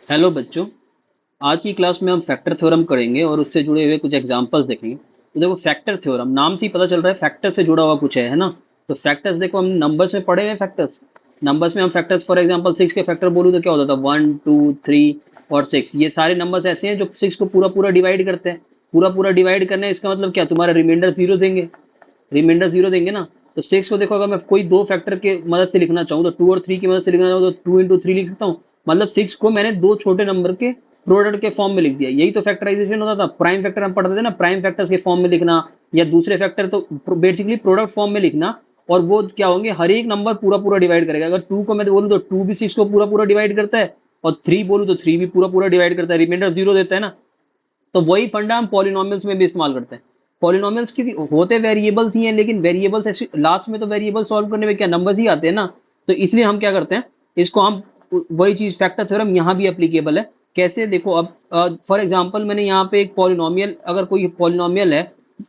Hello बच्चों। आज की क्लास में हम फैक्टर थ्योरम करेंगे और उससे जुड़े हुए कुछ एग्जांपल्स देखेंगे। तो देखो, फैक्टर थ्योरम नाम से ही पता चल रहा है फैक्टर से जुड़ा हुआ कुछ है ना। तो फैक्टर्स देखो, हम नंबर्स में पढ़े हुए फैक्टर्स। नंबर्स में हम फैक्टर्स, फॉर एग्जांपल 6 के फैक्टर बोलूँ तो क्या होता था, 1 2 3 और 6। ये सारे नंबर्स ऐसे हैं जो 6 को पूरा पूरा डिवाइड करते हैं। पूरा पूरा डिवाइड करने इसका मतलब क्या, तुम्हारा रिमाइंडर जीरो देंगे। रिमाइंडर जीरो देंगे ना। तो 6 को देखो, अगर मैं कोई दो फैक्टर के मदद से लिखना चाहूँ तो 2 और 3 की मदद से लिखना चाहूँ तो 2 × 3 लिख सकता हूँ। मतलब 6 को मैंने दो छोटे नंबर के प्रोडक्ट के फॉर्म में लिख दिया। यही तो फैक्टराइजेशन होता था। प्राइम फैक्टर हम पढ़ते थे ना, प्राइम फैक्टर्स के फॉर्म में लिखना, या दूसरे फैक्टर तो बेसिकली प्रोडक्ट फॉर्म में लिखना। और वो क्या होंगे, हर एक नंबर पूरा पूरा डिवाइड करेगा। अगर 2 को मैं बोलूँ तो 2 भी 6 को पूरा पूरा डिवाइड करता है, और 3 बोलूँ तो 3 भी पूरा पूरा डिवाइड करता है, रिमाइंडर जीरो देता है ना। तो वही फंडा हम पॉलिनोमियल्स में भी इस्तेमाल करते हैं। पॉलिनोमियल्स की होते वेरिएबल्स ही हैं, लेकिन वेरिएबल्स ऐसे लास्ट में तो वेरिएबल सॉल्व करने में क्या नंबर्स ही आते हैं ना। तो इसलिए हम क्या करते हैं, इसको हम वही चीज फैक्टर थ्योरम यहाँ भी एप्लीकेबल है। कैसे देखो, अब फॉर एग्जांपल मैंने यहाँ पे एक पॉलिनोमियल, अगर कोई पॉलिनोमियल है,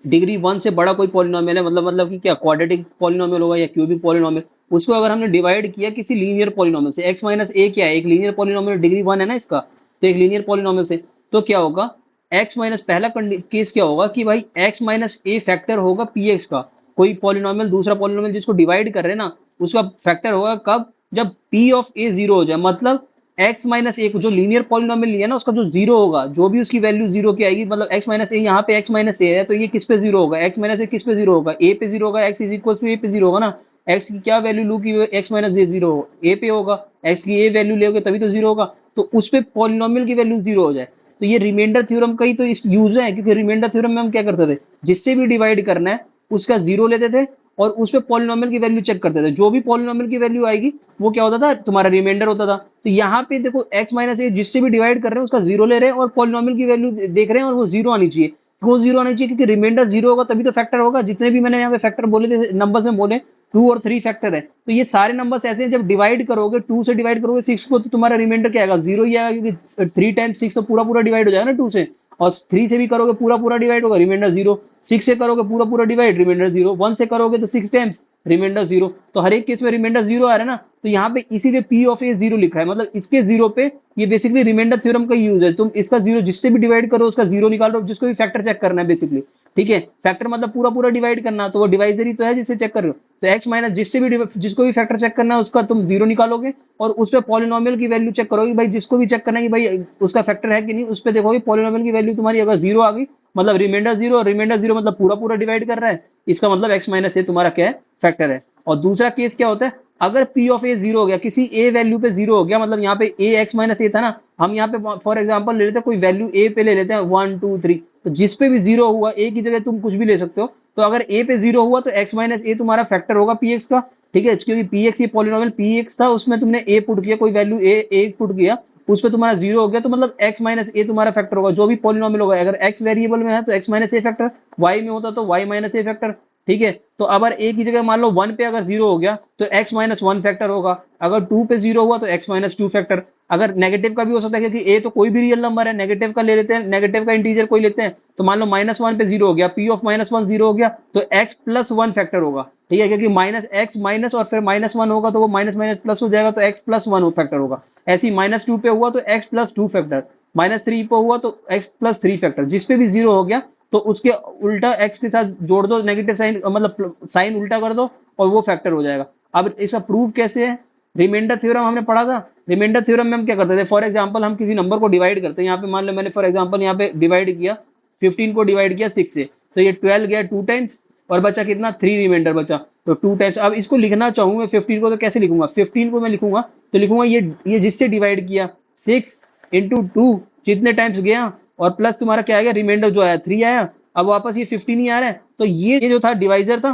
डिग्री 1 से बड़ा कोई पॉलिनोमियल है, मतलब कि क्या क्वाड्रेटिक पॉलिनोमियल होगा या क्यूबिक पॉलिनोमियल। उसको अगर हमने डिवाइड किया किसी लीनियर पॉलिनोमियल से, x माइनस ए क्या है, एक लीनियर पॉलिनोमियल, डिग्री 1 है ना इसका, तो एक लीनियर पॉलिनोमियल से, तो क्या होगा, एक्स माइनस पहला केस क्या होगा कि भाई एक्स माइनस ए फैक्टर होगा पी एक्स का। कोई पॉलिनोमियल, दूसरा पॉलिनोमियल जिसको डिवाइड कर रहे हैं ना, उसका फैक्टर होगा कब, जब पी ऑफ ए जीरो हो जाए। मतलब एक्स माइनस ए को जो लीनियर पॉलिनोमियल लिया ना, उसका जो जीरो होगा, जो भी उसकी वैल्यू जीरो की आएगी, मतलब एक्स माइनस ए, यहाँ पे एक्स माइनस ए है तो ये किस पे जीरो होगा, एक्स माइनस ए किस पे जीरो होगा, ए पे जीरो होगा। एक्स इज इक्वल टू ए पे जीरो होगा ना। एक्स की क्या वैल्यू लू की एक्स माइनस ए जीरो हो, ए पे होगा। एक्स की ए वैल्यू लोगे तभी तो जीरो होगा। तो उस पे पॉलिनोमियल की वैल्यू जीरो हो जाए। तो ये रिमाइंडर थ्योरम का ही तो यूज है, क्योंकि रिमाइंडर थ्योरम में हम क्या करते थे, जिससे भी डिवाइड करना है उसका जीरो लेते थे, और उस पे पॉलिनोमियल की वैल्यू चेक करते थे। जो भी पॉलिनोमियल की वैल्यू आएगी वो क्या होता था, तुम्हारा रिमाइंडर होता था। तो यहाँ पे देखो, एक्स माइनस ए जिससे भी डिवाइड कर रहे हैं उसका जीरो ले रहे हैं, और पॉलिनोमियल की वैल्यू देख रहे हैं, और वो जीरो आनी चाहिए। क्यों जीरो आनी चाहिए, क्योंकि रिमाइंडर जीरो होगा तभी तो फैक्टर होगा। जितने भी मैंने यहाँ पे फैक्टर बोले थे नंबर में बोले, 2 और 3 फैक्टर है। तो ये सारे नंबर्स ऐसे हैं, जब डिवाइड करोगे 2 से डिवाइड करोगे 6 को, तो तुम्हारा रिमाइंडर क्या आएगा, जीरो ही आएगा, क्योंकि 3 × 6 तो पूरा पूरा डिवाइड हो जाएगा ना 2 से। और 3 से भी करोगे पूरा पूरा डिवाइड होगा, रिमाइंडर जीरो। 6 से करोगे पूरा पूरा डिवाइड, रिमाइंडर जीरो। 1 से करोगे तो 6 टाइम्स, रिमाइंडर जीरो। तो हर एक केस में रिमाइंडर जीरो आ रहा है ना। तो यहाँ पे इसीलिए पी ऑफ ए जीरो लिखा है, मतलब इसके जीरो पे ये बेसिकली रिमाइंडर थ्योरम का यूज है। तुम इसका जीरो जिससे भी डिवाइड करो उसका जीरो निकाल रहे हो, जिसको भी फैक्टर चेक करना है बेसिकली। ठीक है, फैक्टर मतलब पूरा पूरा डिवाइड करना, तो वो डिवाइजर ही तो है जिससे चेक कर रहे हो। तो एक्स माइनस जिससे भी जिसको भी फैक्टर चेक करना है उसका तुम जीरो निकालोगे, और उस पर पॉलिनोमियल की वैल्यू चेक करोगे। भाई जिसको भी चेक करना है कि भाई उसका फैक्टर है कि नहीं, उस पर देखोगे पॉलिनोमियल की वैल्यू तुम्हारी अगर जीरो आ गई, मतलब रिमाइंडर जीरो, और रिमाइंडर जीरो मतलब पूरा पूरा डिवाइड कर रहा है, इसका मतलब एक्स माइनस ए तुम्हारा क्या है, फैक्टर है। और दूसरा केस क्या होता है, अगर पी ऑफ ए जीरो हो गया, किसी ए वैल्यू पे जीरो हो गया, मतलब यहाँ पे ए एक्स माइनस ए था ना, हम यहाँ पे फॉर एग्जांपल ले लेते हैं कोई वैल्यू ए पे ले लेते हैं 1 2 3। तो जिस पे भी जीरो हुआ, ए की जगह तुम कुछ भी ले सकते हो। तो अगर ए पे जीरो हुआ तो एक्स माइनस ए तुम्हारा फैक्टर होगा पी एक्स का। ठीक है, क्योंकि पी एक्स ये पॉलिनोमियल पी एक्स था, उसमें तुमने ए पुट किया, कोई वैल्यू ए पुट किया, उस पर तुम्हारा जीरो हो गया, तो मतलब एक्स माइनस ए तुम्हारा फैक्टर होगा। जो भी पॉलिनोमियल होगा, अगर एक्स वेरिएबल में है तो एक्स माइनस ए फैक्टर, वाई में होता तो वाई माइनस ए फैक्टर। ठीक है, तो अगर ए की जगह मान लो 1 पे अगर जीरो हो गया तो एक्स माइनस 1 फैक्टर होगा। अगर 2 पे जीरो हुआ तो एक्स माइनस 2 फैक्टर। अगर नेगेटिव का भी हो सकता है, क्योंकि ए तो कोई भी रियल नंबर है, नेगेटिव का ले लेते हैं, नेगेटिव का इंटीजर कोई लेते हैं। तो मान लो -1 पे जीरो हो गया, पी ऑफ -1 जीरो हो गया, तो एक्स प्लस 1 फैक्टर होगा। ठीक है, क्योंकि माइनस एक्स माइनस और फिर -1 होगा, तो वो माइनस माइनस प्लस हो जाएगा, तो एक्स प्लस 1 फैक्टर होगा। ऐसे ही -2 पे हुआ तो एक्स प्लस 2 फैक्टर, -3 पे हुआ तो एक्स प्लस 3 फैक्टर। जिस पे भी जीरो हो गया तो उसके उल्टा एक्स के साथ जोड़ दो, नेगेटिव साइन, मतलब साइन उल्टा कर दो, और वो फैक्टर हो जाएगा। अब इसका प्रूफ कैसे है, रिमाइंडर थ्योरम हमने पढ़ा था। रिमाइंडर थ्योरम में हम क्या करते थे, फॉर एग्जांपल हम किसी नंबर को डिवाइड करते हैं। यहाँ पे मान लो मैंने फॉर एग्जांपल यहाँ पे डिवाइड किया 15 को डिवाइड किया 6 से, तो ये 12 गया 2 टाइम्स, और बचा कितना, 3 रिमाइंडर बचा, तो 2 टाइम्स। अब इसको लिखना चाहूँ मैं 15 को, तो कैसे लिखूंगा, 15 को मैं लिखूंगा तो लिखूंगा ये जिससे डिवाइड किया 6 × 2 जितने टाइम्स गया, और प्लस तुम्हारा क्या आएगा, रिमाइंडर जो आया 3 आया। अब वापस ये 15 ही आ रहा है, तो ये जो था डिवाइजर था,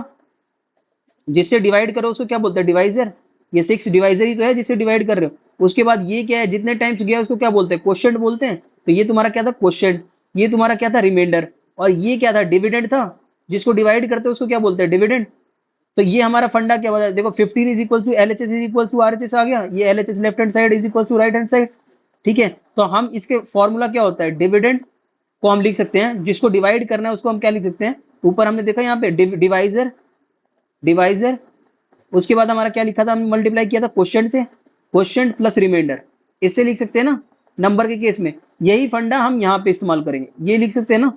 जिससे डिवाइड करो उसको क्या बोलते हैं, डिवाइजर। ये 6 डिवाइजर ही तो है जिससे डिवाइड कर रहे हो। उसके बाद ये क्या है, जितने टाइम्स गया उसको क्या बोलते हैं, क्वोशिएंट बोलते हैं। तो ये तुम्हारा क्या था, क्वोशिएंट। ये तुम्हारा क्या था, रिमाइंडर। और ये क्या था, डिविडेंड था। जिसको डिवाइड करते हैं उसको क्या बोलते हैं, डिविडेंड। तो ये हमारा फंडा क्या बता, देखो 15 is equal to LHS is equal to RHS आ गया। ये LHS left hand side is equal to right hand side. ठीक है, तो हम इसके फॉर्मूला क्या होता है, डिविडेंड को हम लिख सकते हैं, जिसको डिवाइड करना है उसको हम क्या लिख सकते हैं, ऊपर हमने देखा यहाँ पे डिवाइजर, डिवाइजर। उसके बाद हमारा क्या लिखा था, हमने मल्टीप्लाई किया था क्वोशिएंट से, क्वोशिएंट प्लस रिमाइंडर, इससे लिख सकते हैं ना। नंबर के केस में। यही फंडा हम यहाँ पे इस्तेमाल करेंगे, ये लिख सकते हैं ना।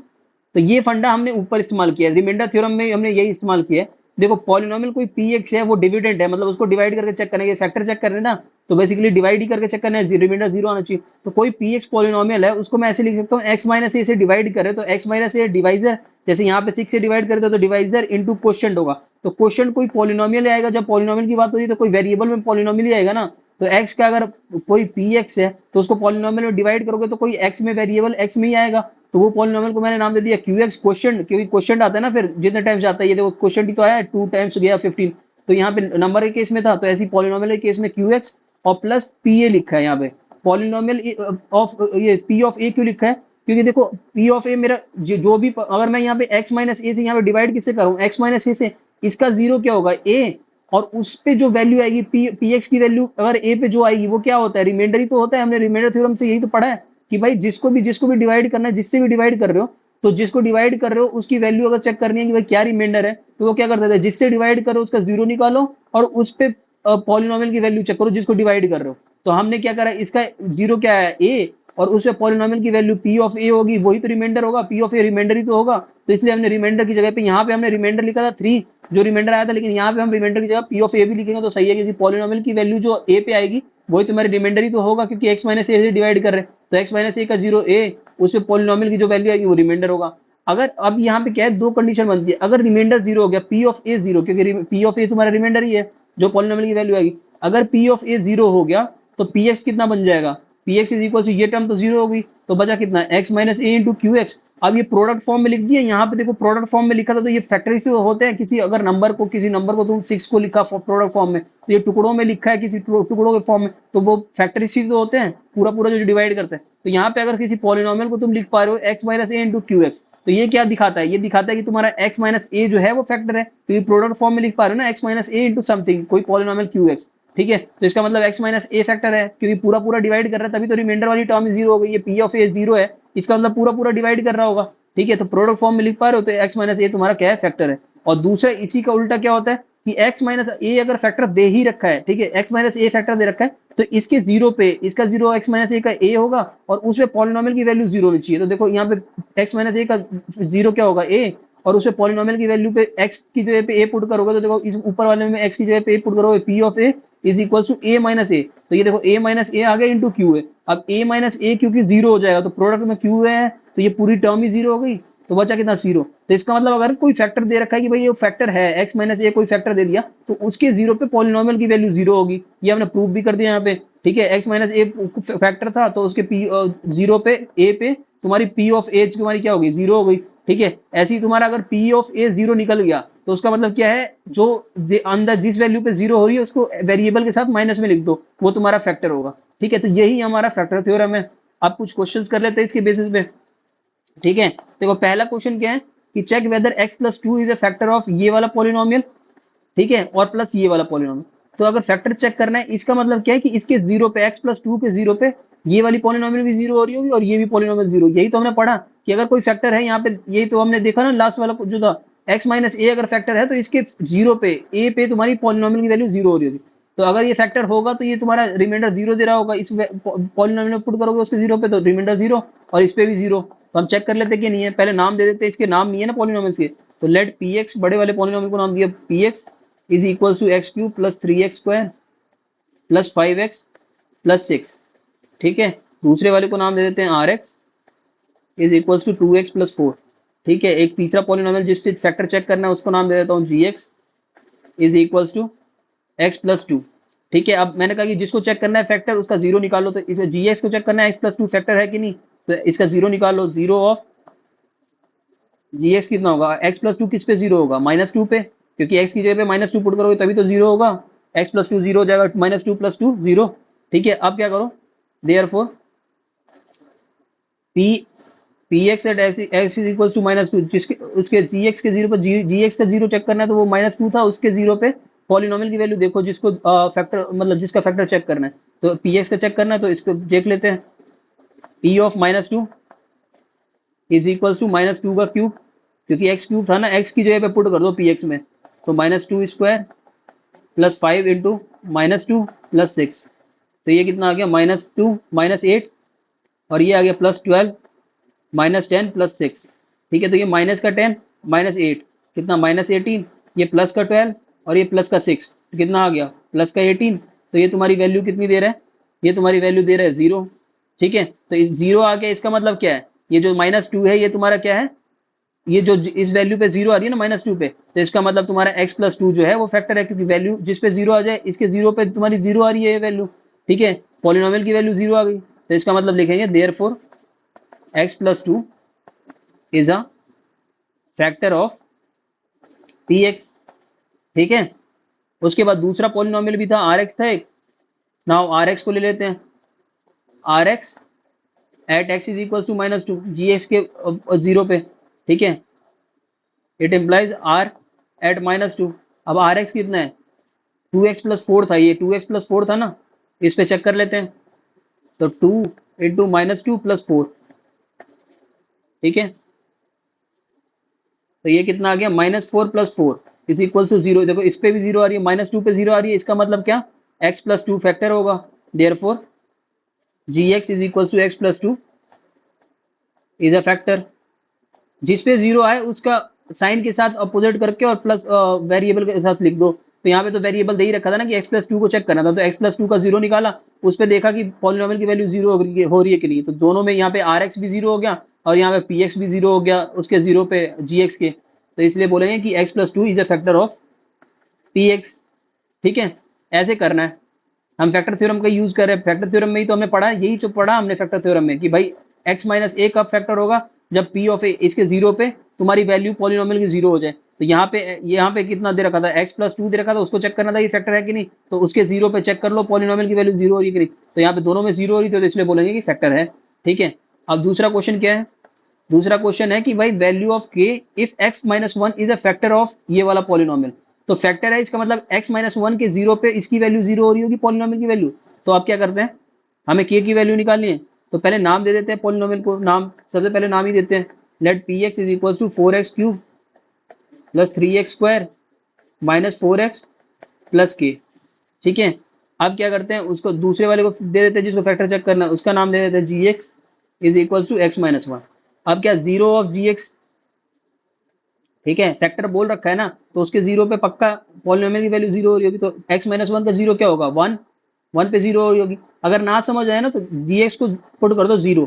तो ये फंडा हमने ऊपर इस्तेमाल किया है, रिमाइंडर थ्योरम में हमने यही इस्तेमाल किया है। देखो पॉलिनोमियल कोई पी एक्स है, वो डिविडेंड है, मतलब उसको डिवाइड करके चेक करेंगे, फैक्टर चेक कर रहे हैं ना, तो बेसिकली डिवाइड ही करके चेक करना है, रिमाइंडर जीरो आना चाहिए। तो कोई पी एक्स पॉलिनोमियल है, उसको मैं ऐसे लिख सकता हूँ एक्स माइनस ए से डिवाइड करे तो एक्स माइनस ए डिवाइजर, जैसे यहाँ पे 6 से डिवाइड करते तो डिवाइजर इंटू क्वोशिएंट होगा। तो क्वोशिएंट कोई पॉलिनोमियल आएगा, जब पॉलिनोमियल की बात हो रही है तो कोई वेरिएबल में पॉलिनोमियल ही आएगा ना। तो x का अगर कोई पी एक्स है तो उसको पॉलिनोमियल में डिवाइड करोगे तो कोई x में वेरिएबल x में ही आएगा। तो वो पॉलिनोमियल को मैंने नाम दे दिया क्यू एक्स क्वोशिएंट, क्योंकि क्वोशिएंट आता है ना, फिर जितने टाइम्स आता है, ये देखो क्वोशिएंट ही तो आया 2 टाइम्स गया 15। तो यहाँ पे नंबर के केस में था, तो ऐसी पॉलिनोमियल के केस में क्यू एक्स और प्लस पी ए लिखा है यहाँ पे। पॉलिनोमियल ऑफ ये पी ऑफ ए क्यों लिखा है, क्योंकि देखो पी ऑफ ए मेरा जो भी, अगर मैं यहाँ पे x माइनस ए से यहाँ पे डिवाइड किससे करूँ, x माइनस ए से, इसका जीरो क्या होगा a, और उस पे जो वैल्यू आएगी पी एक्स की वैल्यू अगर ए पे जो आएगी वो क्या होता है, रिमाइंडर ही तो होता है। हमने रिमाइंडर थ्योरम से यही तो पढ़ा है कि भाई जिसको भी डिवाइड करना है, जिससे भी डिवाइड कर रहे हो, तो जिसको डिवाइड कर रहे हो उसकी वैल्यू अगर चेक करनी है कि भाई क्या रिमाइंडर है, तो वो क्या करते थे, जिससे डिवाइड करो उसका जीरो निकालो और उस पे पॉलिनोमियल की वैल्यू चेक करो जिसको डिवाइड कर रहे हो। तो हमने क्या करा, इसका जीरो क्या है ए, और उस पे पॉलिनोमियल की वैल्यू पी ऑफ ए होगी, वही तो रिमाइंडर होगा, पी ऑफ ए रिमाइंडर ही तो होगा। तो इसलिए हमने रिमाइंडर की जगह पे यहाँ पे हमने रिमाइंडर लिखा था 3 जो रिमाइंडर आया था, लेकिन यहाँ पे हम रिमाइंडर की जगह पी ऑफ ए भी लिखेंगे तो सही है, क्योंकि पॉलिनोमियल की वैल्यू जो ए पे आएगी वही तुम्हारी रिमाइंडर ही तो होगा, क्योंकि एक्स माइनस ए से डिवाइड कर रहे हैं। तो एक्स माइनस ए का जीरो ए, उस पे पॉलिनोमियल की जो वैल्यू आएगी वो रिमाइंडर होगा। अगर अब यहाँ पे क्या है, दो कंडीशन बनती है, अगर रिमाइंडर जीरो हो गया, पी ऑफ ए जीरो, क्योंकि पी ऑफ ए तुम्हारा रिमाइंडर ही है जो पॉलिनोमियल की वैल्यू आएगी, अगर पी ऑफ ए जीरो हो गया तो पी एक्स कितना बन जाएगा, P X is equal to ये टर्म तो जीरो होगी, तो बचा कितना X minus A into Q X. अब ये प्रोडक्ट फॉर्म में लिख दिया, यहाँ पे देखो प्रोडक्ट फॉर्म में लिखा था, तो ये फैक्टराइज होते हैं, किसी अगर नंबर को, किसी नंबर को तुम 6 को लिखा प्रोडक्ट फॉर्म में, तो ये टुकड़ों में लिखा है किसी टुकड़ों के फॉर्म में, तो वो फैक्टराइज तो होते हैं, पूरा पूरा जो डिवाइड करते हैं। तो यहाँ पे अगर किसी पॉलिनोमियल को तुम लिख पा रहे हो x minus A into Q x, तो ये क्या दिखाता है, ये दिखाता है कि तुम्हारा x माइनस ए जो है वो फैक्टर है, क्योंकि प्रोडक्ट फॉर्म में लिख पा रहे हो ना x minus A into something, कोई पॉलिनोमियल क्यू एक्स, ठीक है। तो इसका मतलब x माइनस ए फैक्टर है, क्योंकि पूरा पूरा डिवाइड कर रहा है, तभी तो रिमाइंडर वाली टर्म जीरो हो गई, ये p ऑफ ए जीरो है, इसका मतलब पूरा पूरा डिवाइड कर रहा होगा, ठीक है। तो प्रोडक्ट फॉर्म में लिख पा रहे हो तो x माइनस ए तुम्हारा क्या है, फैक्टर है। और दूसरा इसी का उल्टा क्या होता है कि x माइनस ए अगर फैक्टर दे ही रखा है, ठीक है, x माइनस ए फैक्टर दे रखा है, तो इसके जीरो पे इसका जीरो x माइनस ए का a होगा, और उसमें पॉलिनोमियल की वैल्यू जीरो होनी चाहिए। तो देखो यहाँ पे x माइनस ए का जीरो क्या होगा a, और उसमें पॉलिनोमियल की वैल्यू पे x की जगह पे a पुट करोगे, तो देखो इस ऊपर वाले में x की जगह पे a पुट करोगे, p of a is equal to a minus a. तो ये देखो a माइनस ए आ गया इंटू क्यू है। अब a माइनस ए क्योंकि जीरो हो जाएगा, तो प्रोडक्ट में q है, तो ये पूरी टर्म ही जीरो हो गई, तो बचा कितना जीरो। तो इसका मतलब अगर कोई फैक्टर दे रखा है कि भाई ये फैक्टर है, x माइनस ए कोई फैक्टर दे दिया, तो उसके जीरो पे पॉलिनोमियल की वैल्यू जीरो होगी, ये हमने प्रूव भी कर दिया यहाँ पे, ठीक है। x माइनस ए फैक्टर था, तो उसके p जीरो पे a पे तुम्हारी p ऑफ ए तुम्हारी क्या होगी, जीरो हो गई, ठीक है। ऐसे ही तुम्हारा अगर p ऑफ ए जीरो निकल गया, तो उसका मतलब क्या है, जो अंदर जिस वैल्यू पे जीरो हो रही है उसको वेरिएबल के साथ माइनस में लिख दो, वो तुम्हारा फैक्टर होगा, ठीक है। तो यही हमारा फैक्टर थ्योरम है। आप कुछ क्वेश्चंस कर लेते हैं इसके बेसिस पे, ठीक है। देखो पहला क्वेश्चन क्या है कि check whether x plus two is a factor of ये वाला पॉलिनोमियल, ठीक है, और प्लस ये वाला पॉलिनोमियल। तो अगर फैक्टर चेक करना है, इसका मतलब क्या है कि इसके जीरो पे x प्लस टू के जीरो पे ये वाली पॉलिनोमियल भी जीरो हो रही होगी और ये भी पॉलिनोमियल जीरो। यही तो हमने पढ़ा कि अगर कोई फैक्टर है यहाँ पे, यही तो हमने देखा ना लास्ट वाला जो था, x माइनस ए अगर फैक्टर है तो इसके जीरो पे a पे तुम्हारी पॉलिनोमियल की वैल्यू जीरो हो रही होगी। तो अगर ये फैक्टर होगा तो ये तुम्हारा रिमाइंडर जीरो दे रहा होगा, इस पॉलिनोमियल में पुट करोगे उसके जीरो पे तो रिमाइंडर जीरो, और इस पे भी जीरो। तो हम चेक कर लेते कि नहीं है, पहले नाम दे देते हैं, इसके नाम नहीं है ना पॉलिनोमियल्स के। तो लेट पी एक्स, बड़े वाले पॉलिनोमियल को नाम दिया P X is equal to X cube plus 3x square plus 5x plus 6, ठीक है। दूसरे वाले को नाम दे देते हैं R X is equal to 2x plus 4, ठीक है। एक तीसरा पॉलिनोमियल जिससे फैक्टर चेक करना है उसको नाम दे देता हूँ g x is equal to x plus 2, ठीक है। अब मैंने कहा कि जिसको चेक करना है फैक्टर उसका जीरो निकालो, तो इसे जी एक्स को चेक करना है एक्स प्लस 2 फैक्टर है कि नहीं, तो इसका जीरो निकालो, जीरो ऑफ जी एक्स कितना होगा, एक्स प्लस 2 किस पे जीरो होगा, माइनस 2 पे, क्योंकि एक्स की जगह पे माइनस 2 पुट करोगे तभी तो जीरो होगा, एक्स प्लस 2 जीरो हो जाएगा, माइनस 2 प्लस 2 जीरो, ठीक है। अब क्या करो, therefore P P X at X is equal to minus 2, जिसके उसके जी एक्स के जीरो पर जी एक्स का जीरो चेक करना है, तो वो माइनस 2 था, उसके जीरो पे पॉलिनोमियल की वैल्यू देखो जिसको फैक्टर मतलब जिसका फैक्टर चेक करना है, तो पी एक्स का चेक करना है, तो इसको देख लेते हैं। P of minus 2 is equal to minus 2 का क्यूब, क्योंकि एक्स क्यूब था ना, एक्स की जगह पे पुट कर दो पी एक्स में, तो minus 2 square plus 5 into minus 2 plus 6, तो ये कितना आ गया, माइनस 2 माइनस 8 और ये आ गया +12 -10 +6, ठीक है। तो ये -10 -8 कितना -18, ये +12 और ये +6 तो कितना आ गया +18। तो ये तुम्हारी वैल्यू कितनी दे रहा है, ये तुम्हारी वैल्यू दे रहा है 0, ठीक है। तो इस 0 आ गया, इसका मतलब क्या है, ये जो -2 है ये तुम्हारा क्या है, ये जो इस वैल्यू पे 0 आ रही है ना -2 पे, तो इसका मतलब तुम्हारा x+2 जो है वो फैक्टर है, क्योंकि वैल्यू जिस पे 0 आ जाए इसके 0 पे तुम्हारी 0 आ रही है ये वैल्यू, ठीक है। पॉलिनोमियल की वैल्यू 0 आ गई, तो इसका मतलब लिखेंगे therefore x+2 is a factor of px, ठीक है। उसके बाद दूसरा पॉलिनोमियल भी था rx था एक, नाउ rx को ले लेते हैं, rx at x is equal to -2 gx के 0 पे, ठीक है। It implies r at -2। अब rx कितना है, 2x+4 था, ये 2x+4 था ना, इस पे चेक कर लेते हैं। तो 2 इंटू -2 + 4, ठीक है। तो ये कितना आ गया -4 + 4 इज इक्वल टू 0। देखो इस पे भी 0 आ रही है, -2 पे 0 आ रही है, इसका मतलब क्या, x+2 फैक्टर होगा, therefore gx is equal to x+2 is a factor. जिस पे 0 आए उसका साइन के साथ अपोजिट करके और प्लस वेरिएबल के साथ लिख दो। तो यहाँ पे तो वेरिएबल दे ही रखा था ना कि x+2 को चेक करना था, तो x+2 का 0 निकाला, उस पे देखा कि पॉलिनोमियल की वैल्यू 0 हो रही है कि नहीं, तो दोनों में यहाँ पे rx भी 0 हो गया और यहाँ पे px भी 0 हो गया उसके 0 पे gx के, तो इसलिए बोलेंगे कि x+2 is a factor of px, ठीक है। ऐसे करना है, हम फैक्टर थ्योरम का यूज कर रहे हैं, फैक्टर थ्योरम में ही तो हमने पढ़ा, यही जो पढ़ा हमने फैक्टर थ्योरम में कि भाई x-a कब फैक्टर होगा, जब p ऑफ a इसके 0 पे तुम्हारी वैल्यू पॉलिनोमियल की 0 हो जाए। तो यहाँ पे कितना दे रखा था, x+2 दे रखा था, उसको चेक करना था ये फैक्टर है कि नहीं, तो उसके 0 पे चेक कर लो पॉलिनोमियल की वैल्यू 0 हो रही है कि नहीं, तो यहाँ पे दोनों में 0 हो रही थी, तो इसलिए बोलेंगे कि फैक्टर है, ठीक है। अब दूसरा क्वेश्चन क्या है, दूसरा क्वेश्चन है कि भाई value of k if x-1 is a factor of ये वाला पॉलिनोमियल। तो फैक्टर है इसका मतलब x-1 के 0 पे इसकी वैल्यू 0 हो रही होगी पॉलिनोमियल की वैल्यू। तो आप क्या करते हैं, हमें k की वैल्यू निकालनी है, तो पहले नाम दे देते हैं पॉलिनोमियल को, नाम सबसे पहले नाम ही देते हैं, let px is equal to 4x³ plus 3x² minus 4x plus k, ठीक है। अब क्या करते हैं, उसको दूसरे वाले को दे देते हैं जिसको फैक्टर चेक करना है, उसका नाम दे देते हैं gx is equal to x-1। अब क्या 0 ऑफ gx, ठीक है, फैक्टर बोल रखा है ना, तो उसके 0 पे पक्का पॉलिनोमियल की वैल्यू 0 हो रही होगी, तो x-1 का 0 क्या होगा 1, 1 पे 0 हो रही होगी। अगर ना समझ आए ना तो dx को पुट कर दो 0,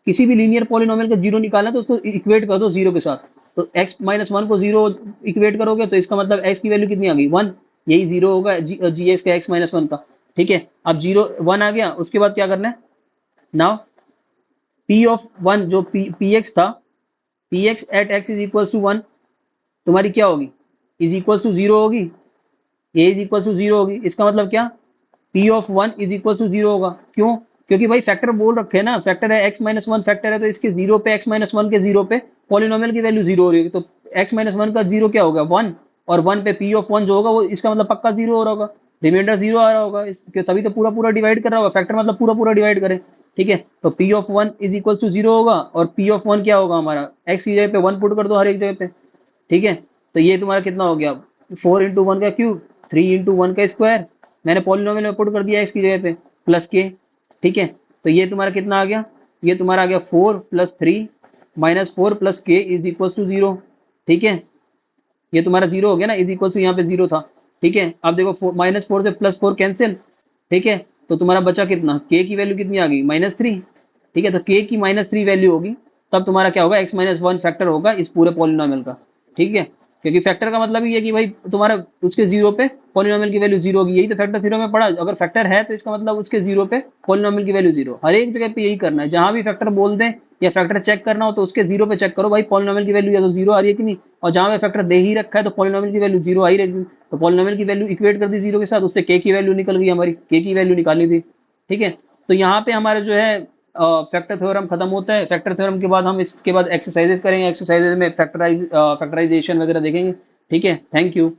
किसी भी लीनियर पॉलिनोमियल का 0 निकालना तो उसको इक्वेट कर दो 0 के साथ, तो x-1 को 0 इक्वेट करोगे तो इसका मतलब x की वैल्यू कितनी आ गई 1, यही 0 होगा gx का x-1 का, ठीक है। अब 0 1 आ गया, उसके बाद क्या करना है, नाउ p ऑफ 1 जो px था, px at x is equal to 1 तुम्हारी क्या होगी, इज इक्वल टू 0 होगी, ए इज इक्वल टू 0 होगी, इसका मतलब क्या, p of 1 is equal to 0 होगा। क्यों, क्योंकि भाई फैक्टर बोल रखे हैं ना, फैक्टर है x-1 फैक्टर है, तो इसके 0 पे x-1 के 0 पे पॉलिनोमियल की वैल्यू 0 हो रही है, तो x-1 का 0 क्या होगा 1, और 1 पे p ऑफ 1 जो होगा वो इसका मतलब पक्का 0 हो रहा होगा, रिमाइंडर 0 आ रहा होगा, तभी तो पूरा पूरा डिवाइड कर रहा होगा, फैक्टर मतलब पूरा पूरा डिवाइड करे, ठीक है। तो p of 1 is equal to 0 होगा, और p ऑफ 1 क्या होगा हमारा, x की जगह पे 1 पुट कर दो हर एक जगह पे, ठीक है। तो ये तुम्हारा कितना हो गया, 4 इंटू 1 का क्यूब, 3 इंटू 1 का स्क्वायर, मैंने पॉलिनोमियल में पुट कर दिया x की जगह पे, प्लस के, ठीक है। तो ये तुम्हारा कितना आ गया, ये तुम्हारा आ गया 4 + 3 - 4 + k इज इक्वल टू 0, ठीक है। ये तुम्हारा 0 हो गया ना, इज इक्वल टू यहाँ पे 0 था, ठीक है। अब देखो -4 से +4 कैंसिल, ठीक है। तो तुम्हारा बचा कितना, k की वैल्यू कितनी आ गई -3, ठीक है। तो k की -3 वैल्यू होगी, तब तुम्हारा क्या होगा x-1 फैक्टर होगा इस पूरे पॉलिनोमियल का, ठीक है। क्योंकि फैक्टर का मतलब ये है कि भाई तुम्हारा उसके 0 पे पॉलिनोमियल की वैल्यू 0 होगी, यही तो फैक्टर थ्योरम में पढ़ा, अगर फैक्टर है तो इसका मतलब उसके 0 पे पॉलिनोमियल की वैल्यू 0, हर एक जगह पे यही करना है, जहां भी फैक्टर बोल दें या फैक्टर चेक करना हो तो उसके 0 पे चेक करो भाई पॉलिनोमियल की वैल्यू या तो 0 आ रही है कि नहीं, और जहां पे फैक्टर दे ही रखा है तो पॉलिनोमियल की वैल्यू 0 आ ही रहेगी, तो पॉलिनोमियल की वैल्यू इक्वेट कर दी 0 के साथ, उससे k की वैल्यू निकल गई, हमारी k की वैल्यू निकालनी थी, ठीक है। तो यहाँ पे हमारा जो है फैक्टर थ्योरम खत्म होता है। फैक्टर थ्योरम के बाद हम इसके बाद एक्सरसाइजेस करेंगे, एक्सरसाइजेस में फैक्टराइजेशन वगैरह देखेंगे, ठीक है। Thank you.